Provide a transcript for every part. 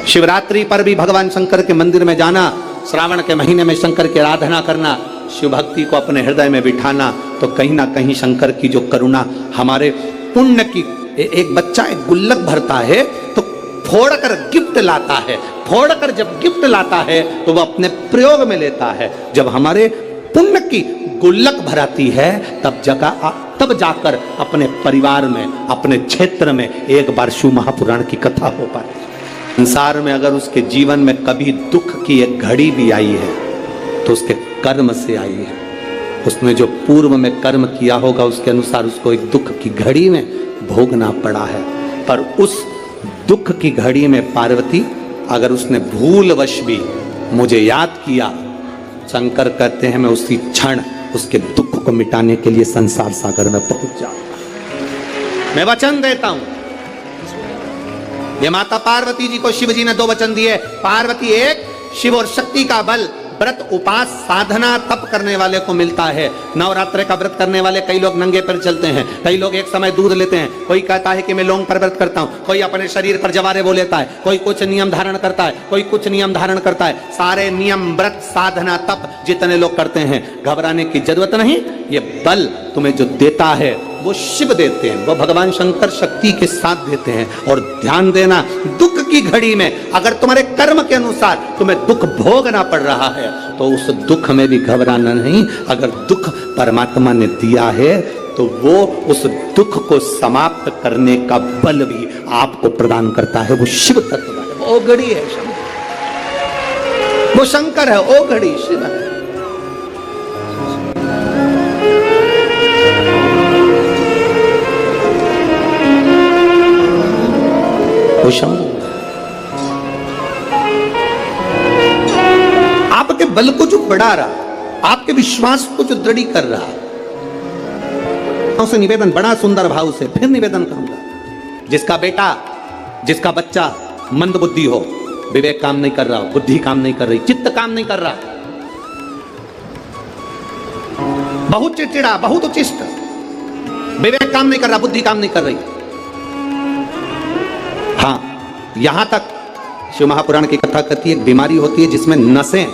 शिवरात्रि पर भी भगवान शंकर के मंदिर में जाना, श्रावण के महीने में शंकर की आराधना करना, शिव भक्ति को अपने हृदय में बिठाना, तो कहीं ना कहीं शंकर की जो करुणा हमारे पुण्य की। एक बच्चा एक गुल्लक भरता है तो फोड़कर गिफ्ट लाता है, फोड़कर जब गिफ्ट लाता है तो वह अपने प्रयोग में लेता है। जब हमारे पुण्य की गुल्लक भराती है तब जाकर अपने परिवार में, अपने क्षेत्र में एक बार शिव महापुराण की कथा हो पाती है। संसार में अगर उसके जीवन में कभी दुख की एक घड़ी भी आई है तो उसके कर्म से आई है। उसने जो पूर्व में कर्म किया होगा उसके अनुसार उसको एक दुख की घड़ी में भोगना पड़ा है। पर उस दुख की घड़ी में पार्वती, अगर उसने भूलवश भी मुझे याद किया, शंकर कहते हैं मैं उसी क्षण उसके दुख को मिटाने के लिए संसार सागर में पहुंच जाऊंगा। मैं वचन देता हूं। ये माता पार्वती जी को शिव जी ने 2 वचन दिए। पार्वती एक, शिव और शक्ति का बल व्रत उपास साधना तप करने वाले को मिलता है। नवरात्र का व्रत करने वाले कई लोग नंगे पैर चलते हैं, कई लोग एक समय दूध लेते हैं, कोई कहता है कि मैं लौंग पर व्रत करता हूं, कोई अपने शरीर पर जवारे बो लेता है, कोई कुछ नियम धारण करता है, कोई कुछ नियम धारण करता है। सारे नियम व्रत साधना तप जितने लोग करते हैं, घबराने की जरूरत नहीं। ये बल तुम्हें जो देता है वो शिव देते हैं, वो भगवान शंकर शक्ति के साथ देते हैं। और ध्यान देना, दुख की घड़ी में अगर तुम्हारे कर्म के अनुसार तुम्हें दुख भोगना पड़ रहा है तो उस दुख में भी घबराना नहीं। अगर दुख परमात्मा ने दिया है तो वो उस दुख को समाप्त करने का बल भी आपको प्रदान करता है। वो शिव तत्व है, वो घड़ी है शंकर, वो शंकर है, वो घड़ी शिव है। आपके बल को जो बढ़ा रहा, आपके विश्वास को जो दृढ़ कर रहा, उसे निवेदन बड़ा सुंदर भाव से फिर निवेदन करूंगा। जिसका बेटा, जिसका बच्चा मंद बुद्धि हो, विवेक काम नहीं कर रहा, बुद्धि काम नहीं कर रही, चित्त काम नहीं कर रहा, बहुत चिड़चिड़ा, बहुत उचिष्ट, विवेक काम नहीं कर रहा, बुद्धि काम नहीं कर रही। हाँ, यहां तक शिव महापुराण की कथा कहती है, एक बीमारी होती है जिसमें नसें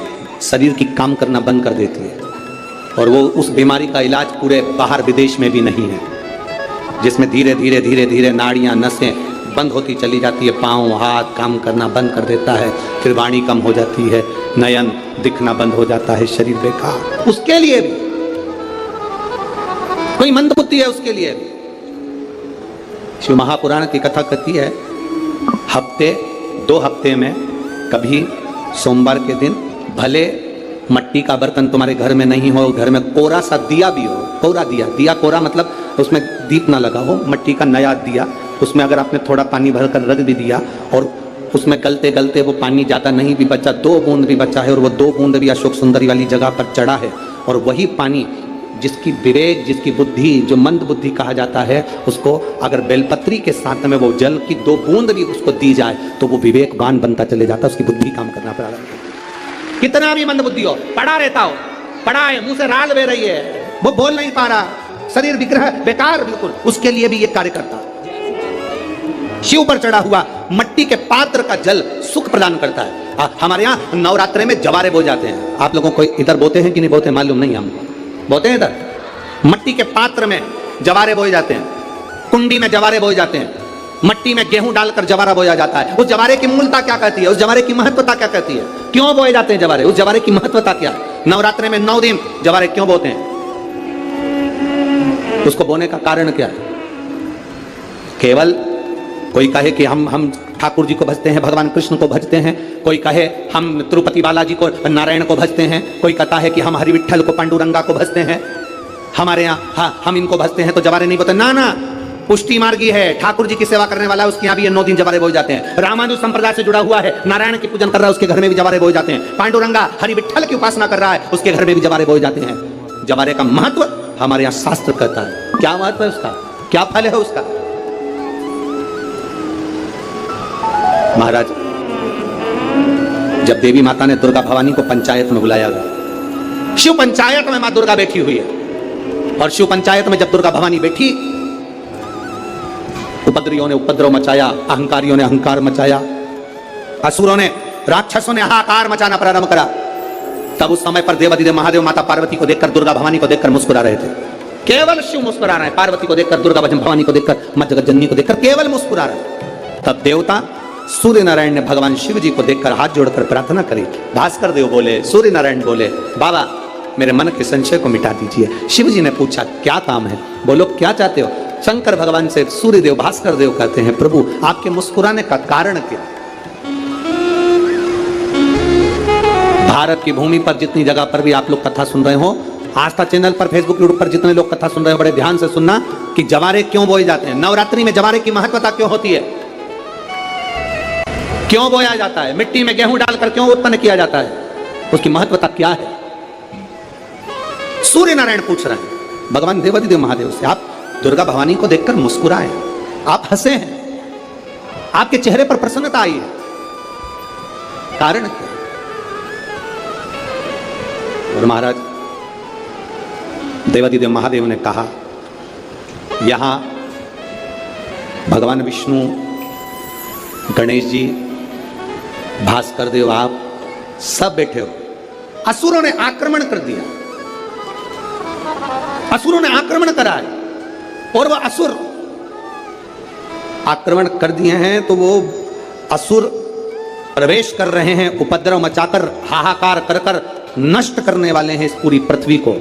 शरीर की काम करना बंद कर देती है, और वो उस बीमारी का इलाज पूरे बाहर विदेश में भी नहीं है, जिसमें धीरे धीरे धीरे धीरे नाड़ियां नसें बंद होती चली जाती है, पांव हाथ काम करना बंद कर देता है, फिर वाणी कम हो जाती है, नयन दिखना बंद हो जाता है, शरीर बेकार। उसके लिए भी कोई मंदबुद्धि है, उसके लिए भी शिव महापुराण की कथा कहती है, हफ्ते 2 हफ्ते में कभी सोमवार के दिन भले मट्टी का बर्तन तुम्हारे घर में नहीं हो, घर में कोरा सा दिया भी हो, कोरा दिया, दिया कोरा मतलब उसमें दीप ना लगा हो, मट्टी का नया दिया, उसमें अगर आपने थोड़ा पानी भरकर रख भी दिया और उसमें गलते गलते वो पानी ज़्यादा नहीं भी बचा, 2 बूंद भी बचा है, और वो 2 बूंद भी अशोक सुंदरी वाली जगह पर चढ़ा है, और वही पानी जिसकी विवेक, जिसकी बुद्धि, जो मंद बुद्धि कहा जाता है, उसको अगर बेलपत्री के साथ में वो जल की 2 बूंद भी उसको दी जाए तो वो विवेकवान बनता चले जाता है, उसकी बुद्धि काम करना प्रारंभ करती है। कितना भी मंद बुद्धि हो, पड़ा रहता हो, पड़ा है, मुंह से राल बह रही है, वो बोल नहीं पा रहा, शरीर विग्रह बेकार बिल्कुल, उसके लिए भी ये कार्य करता है। शिव पर चढ़ा हुआ मट्टी के पात्र का जल सुख प्रदान करता है। हमारे यहाँ नवरात्रे में जवारे बो जाते हैं, आप लोगों को इधर बोते हैं कि नहीं बोते मालूम नहीं, हम बोते हैं इधर। मट्टी के पात्र में जवारे बोए जाते हैं, कुंडी में जवारे बोए जाते हैं, मट्टी में गेहूं डालकर जवारा बोया जाता है। उस जवारे की मूलता क्या कहती है, उस जवारे की महत्वता क्या कहती है, क्यों बोए जाते हैं जवारे, उस जवारे की महत्वता क्या है, नवरात्रे में 9 दिन जवारे क्यों बोते हैं, उसको बोने का कारण क्या है। केवल कोई कहे कि हम ठाकुर जी को भजते हैं, भगवान कृष्ण को भजते हैं, कोई कहे हम तिरुपति बालाजी को, नारायण को भजते हैं, कोई कहता है कि हम हरि विठल को, पांडुरंगा को भजते हैं, हमारे यहाँ हाँ हम इनको भजते हैं तो जवारे नहीं बोते। ना ना, पुष्टि मार्गी है, ठाकुर जी की सेवा करने वाला है, उसके यहाँ भी ये 9 दिन जवारे बोए जाते हैं। रामानुज संप्रदाय से जुड़ा हुआ है, नारायण की पूजन कर रहा है, उसके घर में भी जवारे बोए जाते हैं। पांडुरंगा हरि विठल की उपासना कर रहा है, उसके घर में भी जवारे बोए जाते हैं। जवारे का महत्व हमारे यहाँ शास्त्र कहता है, क्या महत्व है उसका, क्या फल है उसका। महाराज, जब देवी माता ने दुर्गा भवानी को पंचायत में बुलाया गया, शिव पंचायत में मां दुर्गा बैठी हुई है, और शिव पंचायत में जब दुर्गा भवानी बैठी, उपद्रवियों ने उपद्रव मचाया, अहंकारियों ने अहंकार मचाया, असुरों ने, राक्षसों ने हाहाकार मचाना प्रारंभ करा, तब उस समय पर देवाधिदेव महादेव माता पार्वती को देखकर, दुर्गा भवानी को देखकर मुस्कुरा रहे थे। केवल शिव मुस्कुरा रहे हैं, पार्वती को देखकर, दुर्गा भवानी को देखकर, मत जगत जननी को देखकर केवल मुस्कुरा रहे हैं। तब देवता सूर्य नारायण ने भगवान शिव जी को देखकर हाथ जोड़कर प्रार्थना करी। भास्कर देव बोले, सूर्य नारायण बोले, बाबा मेरे मन के संशय को मिटा दीजिए। शिव जी ने पूछा क्या काम है, बोलो क्या चाहते हो। शंकर भगवान से सूर्य देव, भास्कर देव कहते हैं, प्रभु आपके मुस्कुराने का कारण क्या। भारत की भूमि पर जितनी जगह पर भी आप लोग कथा सुन रहे हो, आस्था चैनल पर, फेसबुक, यूट्यूब पर जितने लोग कथा सुन रहे हो, बड़े ध्यान से सुनना कि जवारे क्यों बोए जाते हैं। नवरात्रि में जवारे की महत्वता क्यों होती है, क्यों बोया जाता है, मिट्टी में गेहूं डालकर क्यों उत्पन्न किया जाता है, उसकी महत्वता क्या है। सूर्य नारायण पूछ रहे हैं भगवान देवाधिदेव महादेव से, आप दुर्गा भवानी को देखकर मुस्कुराए, आप हंसे हैं, आपके चेहरे पर प्रसन्नता आई है, कारण क्या। और महाराज देवाधिदेव महादेव ने कहा, यहां भगवान विष्णु, गणेश जी, भास्कर देव, आप सब बैठे हो। असुरों ने आक्रमण कर दिया, असुरों ने आक्रमण करा है, और वह असुर आक्रमण कर दिए हैं, तो वो असुर प्रवेश कर रहे हैं, उपद्रव मचाकर, हाहाकार कर कर नष्ट करने वाले हैं इस पूरी पृथ्वी को।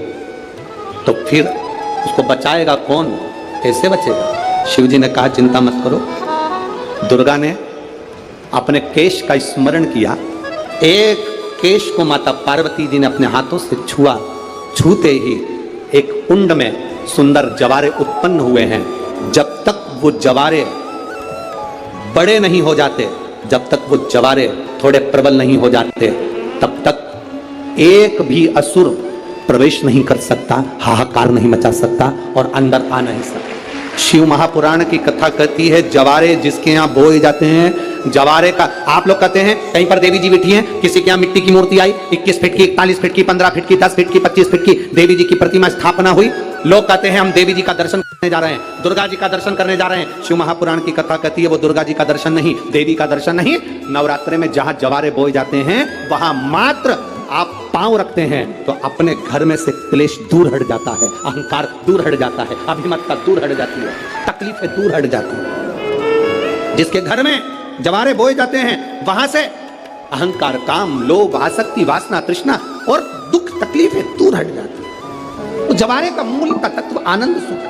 तो फिर उसको बचाएगा कौन, कैसे बचेगा। शिव जी ने कहा चिंता मत करो। दुर्गा ने अपने केश का स्मरण किया, एक केश को माता पार्वती जी ने अपने हाथों से छुआ, छूते ही एक कुंड में सुंदर जवारे उत्पन्न हुए हैं। जब तक वो जवारे बड़े नहीं हो जाते, जब तक वो जवारे थोड़े प्रबल नहीं हो जाते, तब तक एक भी असुर प्रवेश नहीं कर सकता, हाहाकार नहीं मचा सकता और अंदर आ नहीं सकता। शिव महापुराण की कथा कहती है, जवारे जिसके यहाँ बोए जाते हैं, जवारे का, आप लोग कहते हैं कहीं पर देवी जी बैठी हैं, किसी के यहाँ मिट्टी की मूर्ति आई, 21 फीट की, 41 फीट की, 15 फीट की, 10 फीट की, 25 फीट की देवी जी की प्रतिमा स्थापना हुई, लोग कहते हैं हम देवी जी का दर्शन करने जा रहे हैं, दुर्गा जी का दर्शन करने जा रहे हैं। शिव महापुराण की कथा कहती है वो दुर्गा जी का दर्शन नहीं, देवी का दर्शन नहीं, नवरात्रि में जहां जवारे बोए जाते हैं वहां मात्र आप पांव रखते हैं तो अपने घर में से क्लेश दूर हट जाता है, अहंकार दूर हट जाता है, अभिमतता दूर हट जाती है, तकलीफें दूर हट जाती है। जिसके घर में जवारे बोए जाते हैं वहां से अहंकार, काम, लोभ, आसक्ति, वासना, तृष्णा और दुख, तकलीफें दूर हट जाती है। तो जवारे का मूल का तत्व आनंद, सुख।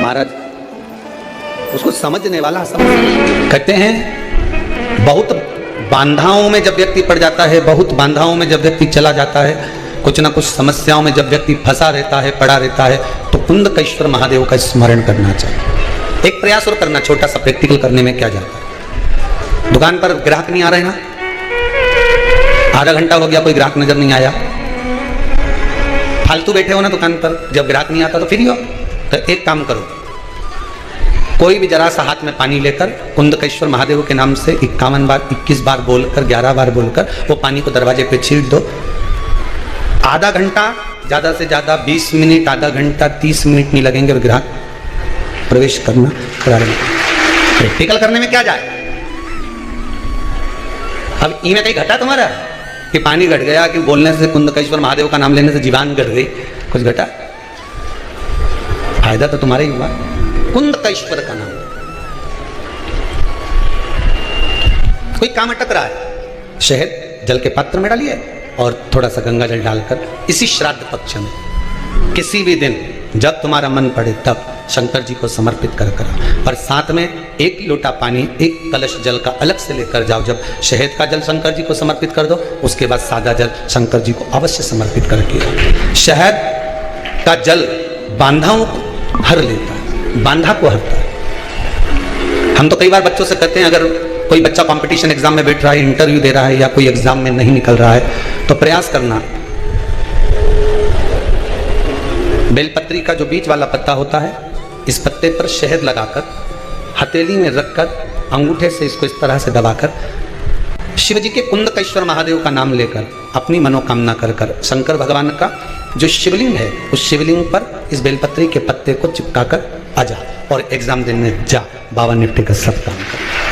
महाराज उसको समझने वाला समझ। कहते हैं बहुत बांधाओं में जब व्यक्ति पड़ जाता है, बहुत बांधाओं में जब व्यक्ति चला जाता है, कुछ ना कुछ समस्याओं में जब व्यक्ति फंसा रहता है, पड़ा रहता है, तो कुंदकेश्वर महादेव का स्मरण करना चाहिए। एक प्रयास और करना, छोटा सा प्रैक्टिकल करने में क्या जाता है। दुकान पर ग्राहक नहीं आ रहे ना, आधा घंटा हो गया कोई ग्राहक नजर नहीं आया, फालतू बैठे हो ना दुकान पर, जब ग्राहक नहीं आता तो फ्री हो, तो एक काम करो, कोई भी जरा सा हाथ में पानी लेकर कुंदकेश्वर महादेव के नाम से 51 बार, 21 बार बोलकर, 11 बार बोलकर वो पानी को दरवाजे पे छीट दो। आधा घंटा, ज्यादा से ज्यादा 20 मिनट, आधा घंटा 30 मिनट नहीं लगेंगे और ग्राहक प्रवेश करना प्रारंभ। प्रैक्टिकल करने में क्या जाए। अब इनमें कहीं घटा तुम्हारा कि पानी घट गया, कि बोलने से, कुंदकेश्वर महादेव का नाम लेने से जीवान घट गई, कुछ घटा? फायदा तो तुम्हारा ही हुआ, कुंदकेश्वर का नाम। कोई काम अटक रहा है, शहद जल के पात्र में डालिए और थोड़ा सा गंगा जल डालकर इसी श्राद्ध पक्ष में किसी भी दिन जब तुम्हारा मन पड़े तब शंकर जी को समर्पित कर और साथ में एक लोटा पानी, एक कलश जल का अलग से लेकर जाओ। जब शहद का जल शंकर जी को समर्पित कर दो, उसके बाद सादा जल शंकर जी को अवश्य समर्पित करके। शहद का जल बांधाओं को हर लेता है, बांधा को हरता है। हम तो कई बार बच्चों से कहते हैं, अगर कोई बच्चा कंपटीशन एग्जाम में बैठ रहा है, इंटरव्यू दे रहा है या कोई एग्जाम में नहीं निकल रहा है, तो प्रयास करना, बेलपत्री का जो बीच वाला पत्ता होता है, इस पत्ते पर शहद लगाकर हथेली में रखकर अंगूठे से इसको इस तरह से दबाकर शिव जी के कुंदकेश्वर महादेव का नाम लेकर अपनी मनोकामना कर कर शंकर भगवान का जो शिवलिंग है उस शिवलिंग पर इस बेलपत्री के पत्ते को चिपका कर आ जा और एग्जाम देने जा। बाबा निफ्टी का सब काम कर।